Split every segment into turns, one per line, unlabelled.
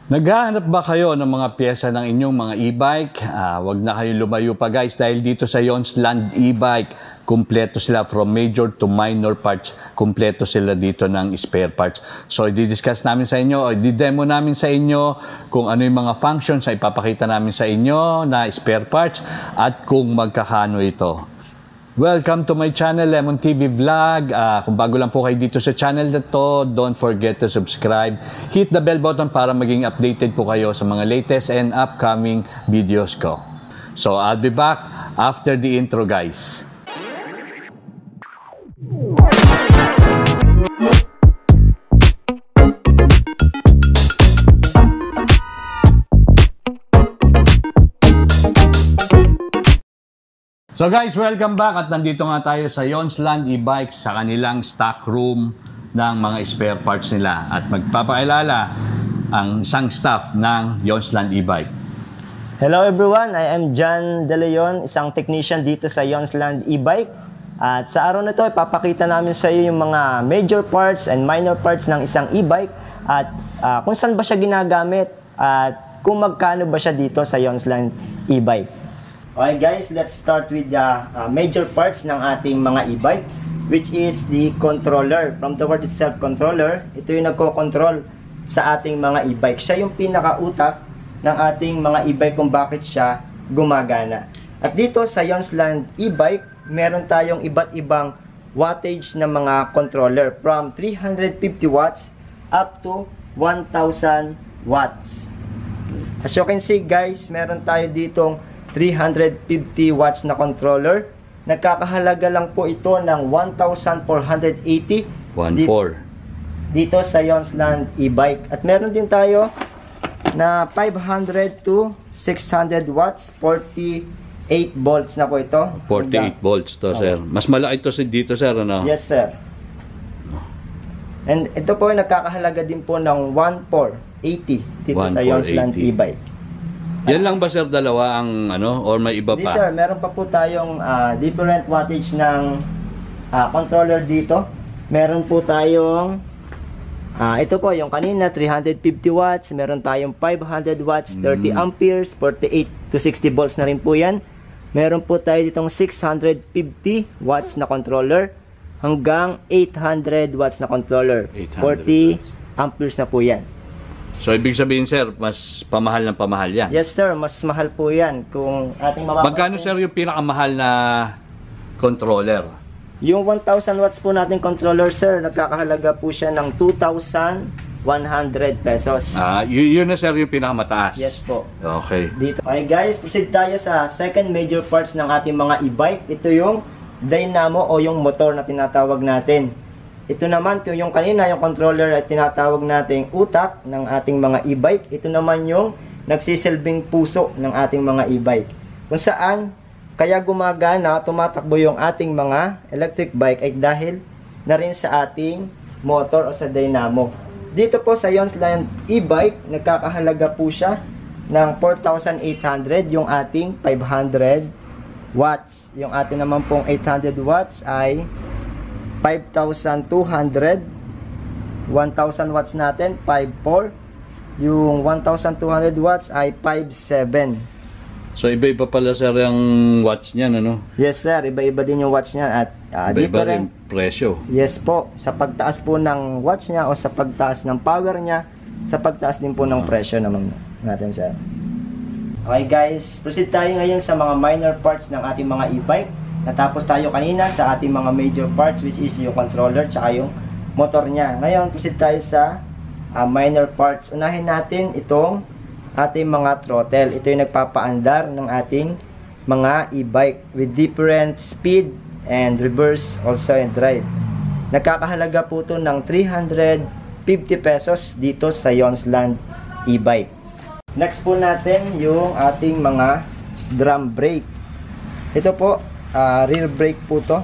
Naghahanap ba kayo ng mga pyesa ng inyong mga e-bike? Wag na kayo lumayo pa guys dahil dito sa Yonsland e-bike, kumpleto sila from major to minor parts. Kumpleto sila dito ng spare parts. So i-discuss namin sa inyo, i-demo namin sa inyo kung ano yung mga functions na ipapakita namin sa inyo na spare parts at kung magkakano ito. Welcome to my channel, Lemon TV Vlog. Kung bago lang po kayo dito sa channel na to, don't forget to subscribe. Hit the bell button para maging updated po kayo sa mga latest and upcoming videos ko. So, I'll be back after the intro, guys. So guys, welcome back at nandito nga tayo sa Yonsland e-bike sa kanilang stock room ng mga spare parts nila at magpapakilala ang isang staff ng Yonsland e-bike.
Hello everyone, I am John De Leon, isang technician dito sa Yonsland e-bike. At sa araw na ito, ipapakita namin sa iyo yung mga major parts and minor parts ng isang e-bike at kung saan ba siya ginagamit at kung magkano ba siya dito sa Yonsland e-bike. Okay guys, let's start with the major parts ng ating mga e-bike, which is the controller. From the word itself, controller, ito yung nagko-control sa ating mga e-bike. Siya yung pinakautak ng ating mga e-bike kung bakit siya gumagana. At dito sa Yonsland e-bike, meron tayong iba't ibang wattage ng mga controller from 350 watts up to 1,000 watts. As you can see guys, meron tayo ditong 350 watts na controller. Nagkakahalaga lang po ito ng 1,480 dito sa Yonsland e-bike. At meron din tayo na 500 to 600 watts, 48 volts na po ito.
48 volts to, sir. Mas malaki ito dito, sir, ano?
Yes, sir. And ito po ay nagkakahalaga din po ng 1,480 dito sa Yonsland e-bike.
Yan lang ba sir dalawa ang ano or may iba pa?
Yes sir, meron pa po tayong different wattage ng controller dito. Meron po tayong ito po yung kanina 350 watts, meron tayong 500 watts, 30 amperes, 48 to 60 volts na rin po yan. Meron po tayo ditong 650 watts na controller hanggang 800 watts na controller. 40 amperes na po yan.
So, ibig sabihin, sir, mas pamahal ng pamahal yan?
Yes, sir. Mas mahal po yan. Kung ating mapapansin.
Magkano, sir, yung pinakamahal na controller?
Yung 1,000 watts po natin controller, sir, nagkakahalaga po siya ng 2,100 pesos.
Yun na, sir, yung pinakamataas?
Yes po.
Okay.
Dito. Okay, guys. Proceed tayo sa second major parts ng ating mga e-bike. Ito yung dynamo o yung motor na tinatawag natin. Ito naman, yung kanina, yung controller ay tinatawag nating utak ng ating mga e-bike. Ito naman yung nagsisilbing puso ng ating mga e-bike. Kung saan, kaya gumagana, tumatakbo yung ating mga electric bike ay dahil na rin sa ating motor o sa dynamo. Dito po sa Yonsland e-bike, nagkakahalaga po siya ng 4,800 yung ating 500 watts. Yung ating naman pong 800 watts ay 5,200. 1,000 watts natin 5,400. Yung 1,200 watts ay 5,700.
So iba-iba pala sir yung watts niyan, ano?
Yes sir, iba-iba din yung watts niyan at
iba-iba rin presyo.
Yes po, sa pagtaas po ng watts niya o sa pagtaas ng power niya, sa pagtaas din po ng presyo naman natin sir. Okay guys, proceed tayo ngayon sa mga minor parts ng ating mga e-bike. Natapos tayo kanina sa ating mga major parts, which is yung controller tsaka yung motor niya. Ngayon, proceed tayo sa minor parts. Unahin natin itong ating mga throttle. Ito yung nagpapaandar ng ating mga e-bike with different speed and reverse also and drive. Nagkakahalaga po ito ng 350 pesos dito sa Yonsland e-bike. Next po natin yung ating mga drum brake. Ito po, rear brake po to.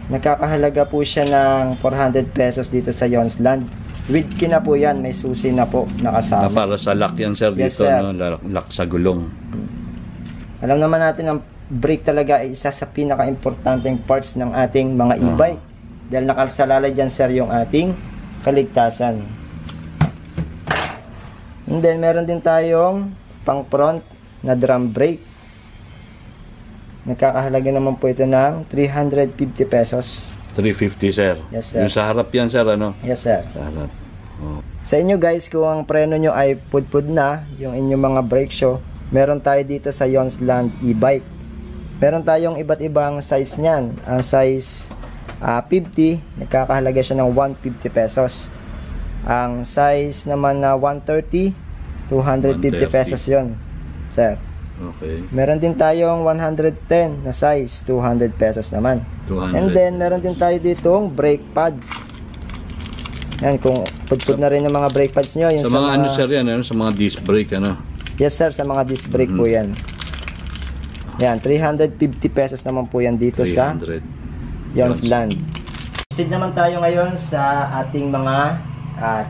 Nakakahalaga po siya ng 400 pesos dito sa Yonsland. With key na po yan, may susi na po nakasama.
Para sa lock yan sir
yes,
dito,
sir.
no? Lock sa gulong.
Alam naman natin ang brake talaga ay isa sa pinaka-importanteng parts ng ating mga e-bike. Dahil nakasalalay dyan sir yung ating kaligtasan. And then meron din tayong pang front na drum brake. Nagkakahalaga naman po ito ng 350 pesos.
350, sir.
Yes, sir.
Yung sa harap yan, sir, ano?
Yes, sir.
Sa harap. Oh.
Sa inyo guys, kung ang preno nyo ay pudpud na, yung inyong mga brake shoe, meron tayo dito sa Yonsland e-bike. Meron tayong iba't ibang size niyan. Ang size 50, nagkakahalaga siya ng 150 pesos. Ang size naman na 130, 250 pesos yon, sir.
Okay.
Meron din tayong 110 na size, 200 pesos naman.
200.
And then, meron din tayo ditong brake pads. Yan, kung pudpud na rin yung mga brake pads nyo. Yung
Sa mga ano, sir, yan, ano? Sa mga disc brake, ano?
Yes, sir, sa mga disc brake po yan. Yan, 350 pesos naman po yan dito
300.
sa Yonsland. Proceed naman tayo ngayon sa ating mga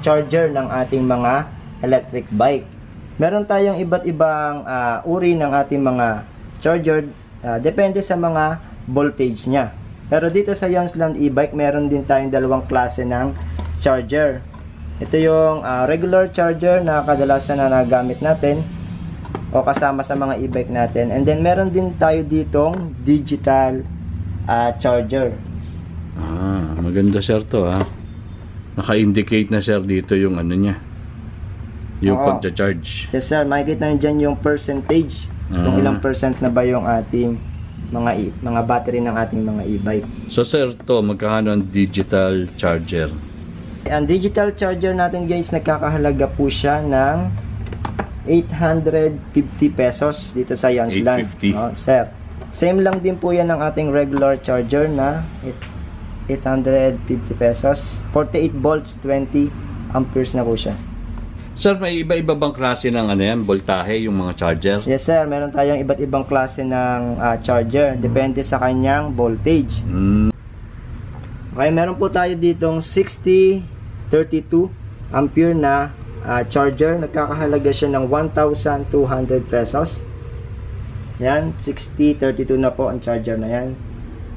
charger ng ating mga electric bike. Meron tayong iba't ibang uri ng ating mga charger, depende sa mga voltage niya. Pero dito sa Yonsland e-bike, meron din tayong dalawang klase ng charger. Ito yung regular charger na kadalasan na nagamit natin o kasama sa mga e-bike natin. And then meron din tayo ditong digital charger.
Maganda, sir, to, ha? Naka-indicate na, sir, dito yung ano niya. Yung pagcha-charge.
Yes, sir. Makikita nyo dyan yung percentage. Kung ilang percent na ba yung ating mga battery ng ating mga e-bike.
So, sir, to, magkano ang digital charger?
Ang digital charger natin, guys, nagkakahalaga po siya ng 850 pesos dito sa Yonsland.
850.
Sir. Same lang din po yan ng ating regular charger na 850 pesos. 48 volts, 20 amperes na po siya.
Sir, may iba-iba bang klase ng ano yan, voltahe, yung mga charger?
Yes, sir. Meron tayong iba't ibang klase ng charger. Depende sa kanyang voltage. Okay, meron po tayo ditong 6032 ampere na charger. Nagkakahalaga siya ng 1,200 pesos. Yan, 6032 na po ang charger na yan.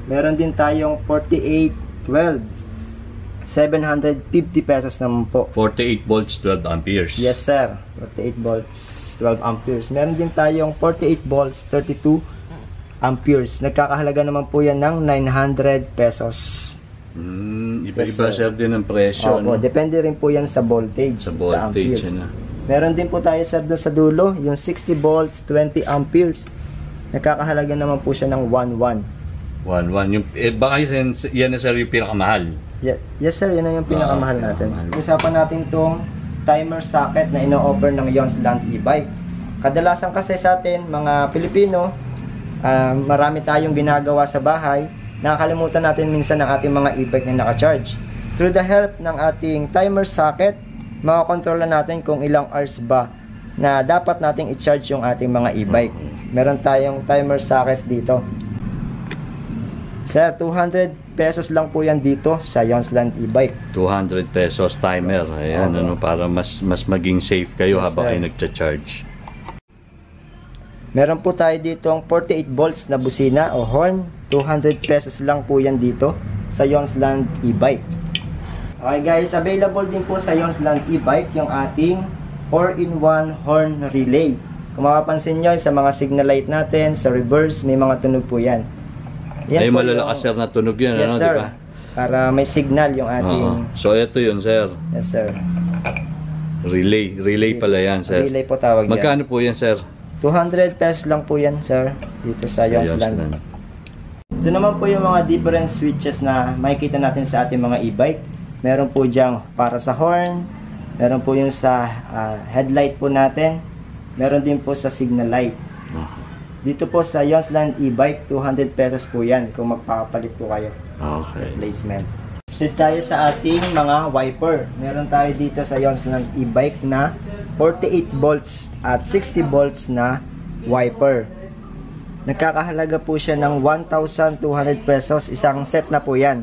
Meron din tayong 4812. 750 pesos naman po.
48 volts, 12 amperes.
Yes, sir. 48 volts, 12 amperes. Meron din tayong 48 volts, 32 amperes. Nagkakahalaga naman po yan ng 900 pesos.
Iba-iba, yes, sir, din ang presyo.
Opo,
no?
Depende rin po yan sa voltage.
Sa voltage,
sa
ano?
Meron din po tayo, sir, doon sa dulo, yung 60 volts, 20 amperes. Nakakahalaga naman po siya ng 11.
11. Yung, baka yan na, sir, yung pinakamahal.
Yes, sir, yun na yung pinakamahal natin. Usapan natin tong timer socket na ino-offer ng Yonsland e-bike. Kadalasan kasi sa atin, mga Pilipino, marami tayong ginagawa sa bahay. Nakakalimutan natin minsan ng ating mga e-bike na naka-charge. Through the help ng ating timer socket, makakontrola natin kung ilang hours ba na dapat nating i-charge yung ating mga e-bike. Meron tayong timer socket dito. Sir, 200 pesos lang po yan dito sa Yonsland e-bike.
200 pesos timer. Ayan, ano, para mas maging safe kayo, yes, habang kayo nagcha-charge.
Meron po tayo dito ang 48 volts na busina o horn. 200 pesos lang po yan dito sa Yonsland e-bike. Okay guys, available din po sa Yonsland e-bike yung ating 4-in-1 horn relay. Kung mapapansin nyo sa mga signal light natin, sa reverse, may mga tunog po yan.
Ay, malalakas, sir, na tunog yun,
yes,
ano,
sir.
diba?
Para may signal yung ating...
So, ito yun, sir.
Yes, sir.
Relay pala yan, sir.
Relay po tawag yan.
Magkano po yan, sir?
200 pesos lang po yan, sir, dito sa Yonsland. Ito naman po yung mga different switches na makikita natin sa ating mga e-bike. Meron po diyang para sa horn, meron po yung sa headlight po natin, meron din po sa signal light. Dito po sa Yonsland e-bike, 200 pesos po yan kung magpapalit po kayo.
Okay.
Replacement. Proceed tayo sa ating mga wiper. Meron tayo dito sa Yonsland e-bike na 48 volts at 60 volts na wiper. Nagkakahalaga po siya ng 1,200 pesos. Isang set na po yan.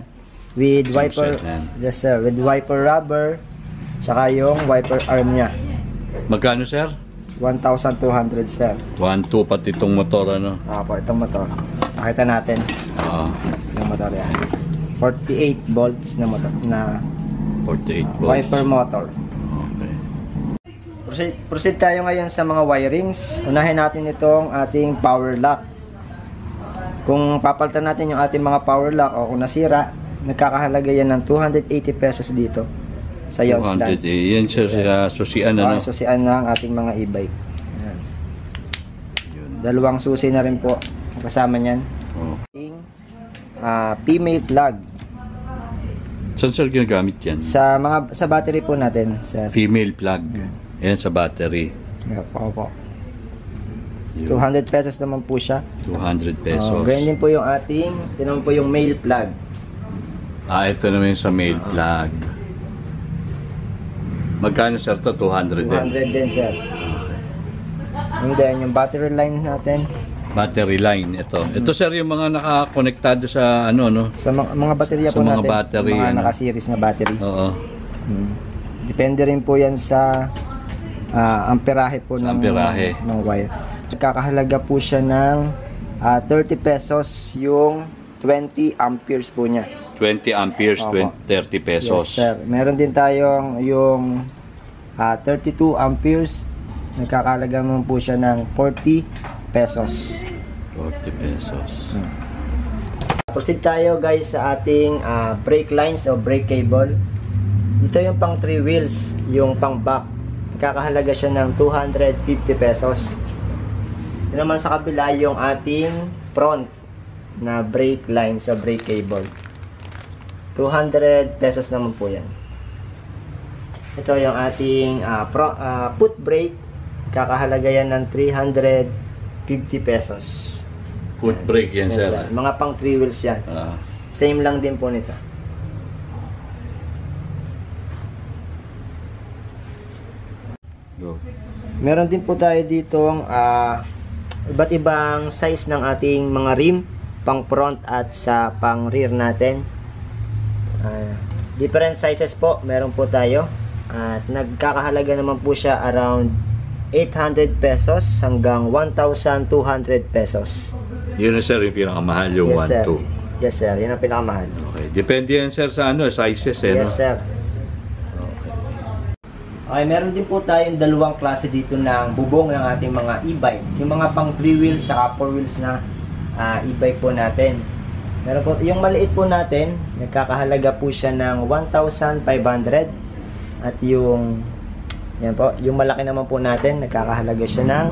With wiper, yes sir, with wiper rubber, saka yung wiper arm niya.
Magkano, sir?
1,200, sir.
1,200 pati itong motor, ano?
Po, itong motor. Nakita natin. Yung motor yan. 48 volts na motor, na
48 volts.
wiper motor.
Okay.
proceed tayo ngayon sa mga wirings. Unahin natin itong ating power lock. Kung papalitan natin yung ating mga power lock o kung nasira, nagkakahalaga yan ng 280 pesos dito sa Yonsland.
200 yan sir, susian ano?
Susian ng ating mga e-bike. Ayan. Dalawang susi na rin po kasama niyan. Ating female plug.
Saan sir ginagamit yan?
Sa battery po natin, sir.
Female plug. Yan sa battery.
Opo. 200 pesos naman po siya.
200 pesos.
Ganyan din po yung ating, tinan po yung male plug.
Ito naman yung sa male plug. Magkano sir to? 200 din?
200 din, sir. And then, yung battery line natin.
Battery line, ito. Ito sir, yung mga nakakonektado sa ano, no?
Sa mga baterya
Sa
po
mga
natin.
battery,
Mga
ano?
naka-series na battery.
Oo.
Depende rin po yan sa amperahe po
Sa amperahe.
ng wire. Kakahalaga po siya ng 30 pesos yung 20 amperes po niya.
20 amperes,
Opo.
30 pesos.
Yes, sir. Meron din tayong yung 32 amperes. Nagkakahalaga naman po siya ng 40 pesos.
40 pesos.
Proceed tayo guys sa ating brake lines o brake cable. Ito yung pang 3 wheels, yung pang back. Nagkakahalaga siya ng 250 pesos. Ito naman sa kabila yung ating front na brake line sa brake cable. 200 pesos naman po yan. Ito yung ating foot brake. Kakahalaga yan ng 350 pesos.
Foot brake yan
Yes,
sir.
sir. Mga pang 3 wheels yan. Same lang din po nito.
Go.
Meron din po tayo ditong iba't ibang size ng ating mga rim, pang front at sa pang rear natin. Different sizes po meron po tayo. At nagkakahalaga naman po siya around 800 pesos hanggang 1,200 pesos.
Yun na sir, yung pinakamahal, yung
Yes, sir.
1,200.
Yes, sir. Yun ang pinakamahal.
Okay. Depende yan sir sa ano, sizes eh,
Yes,
no?
sir. Okay, meron din po tayong dalawang klase dito ng bubong ng ating mga e-bike. Yung mga pang 3 wheels at 4 wheels na e-bike po natin. Meron po, yung maliit po natin, nagkakahalaga po siya ng 1,500. At yung, yan po, yung malaki naman po natin, nagkakahalaga siya ng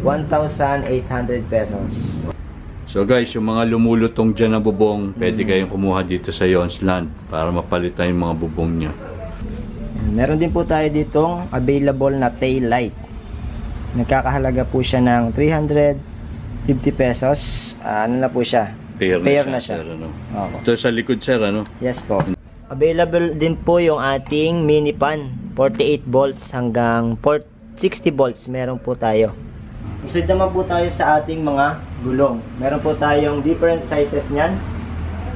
1,800 pesos.
So guys, yung mga lumulutong dyan na bubong, pwede kayong kumuha dito sa Yonsland para mapalitan yung mga bubong nyo.
Meron din po tayo ditong available na tail light. Nagkakahalaga po siya ng 350 pesos. Ano na po siya?
Pair na
siya.
sir, ano?
Opo.
Ito sa likod sir, ano?
Yes po. Available din po yung ating mini pan. 48 volts hanggang 60 volts meron po tayo. Proceed naman po tayo sa ating mga gulong. Meron po tayong different sizes niyan.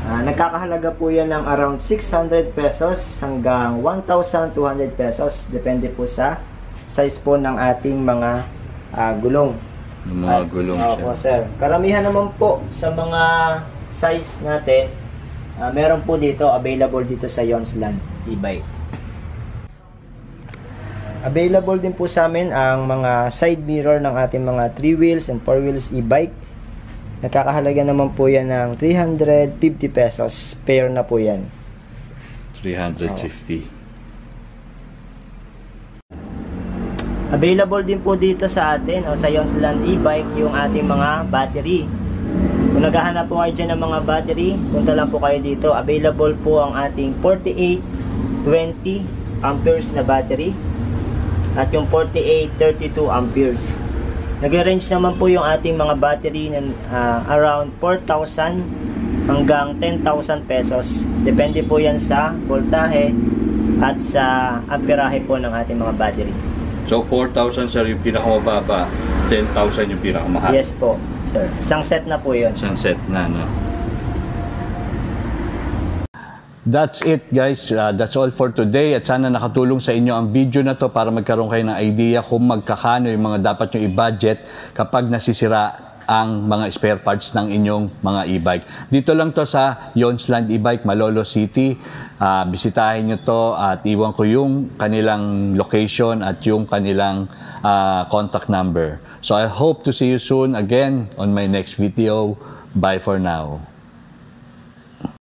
Nagkakahalaga po yan ng around 600 pesos hanggang 1,200 pesos. Depende po sa size po ng ating mga gulong.
Yung mga gulong
Opo,
sir.
sir. Karamihan naman po sa mga size natin, meron po dito, available dito sa Yonsland e-bike. Available din po sa amin ang mga side mirror ng ating mga 3 wheels and 4 wheels e-bike. Nakakahalaga naman po yan ng 350 pesos. Pair na po yan.
350.
Available din po dito sa atin o sa Yonsland e-bike yung ating mga battery. Kung naghahanap po kayo dyan ng mga battery, punta lang po kayo dito. Available po ang ating 48-20 amperes na battery at yung 48-32 amperes. Nag-range naman po yung ating mga battery ng around 4,000 hanggang 10,000 pesos. Depende po yan sa voltahe at sa amperahe po ng ating mga battery.
So 4,000 sir yung pinakamababa, 10,000 yung pinakamahal.
Yes po, sir. Isang set na po yun.
Isang set na, no?
That's it guys, that's all for today at sana nakatulong sa inyo ang video na to para magkaroon kayo ng idea kung magkakano yung mga dapat nyo i-budget kapag nasisira
ang mga spare parts ng inyong mga e-bike. Dito lang to sa Yonsland E-Bike, Malolo City. Bisitahin nyo to at iwan ko yung kanilang location at yung kanilang contact number. So I hope to see you soon again on my next video. Bye for now.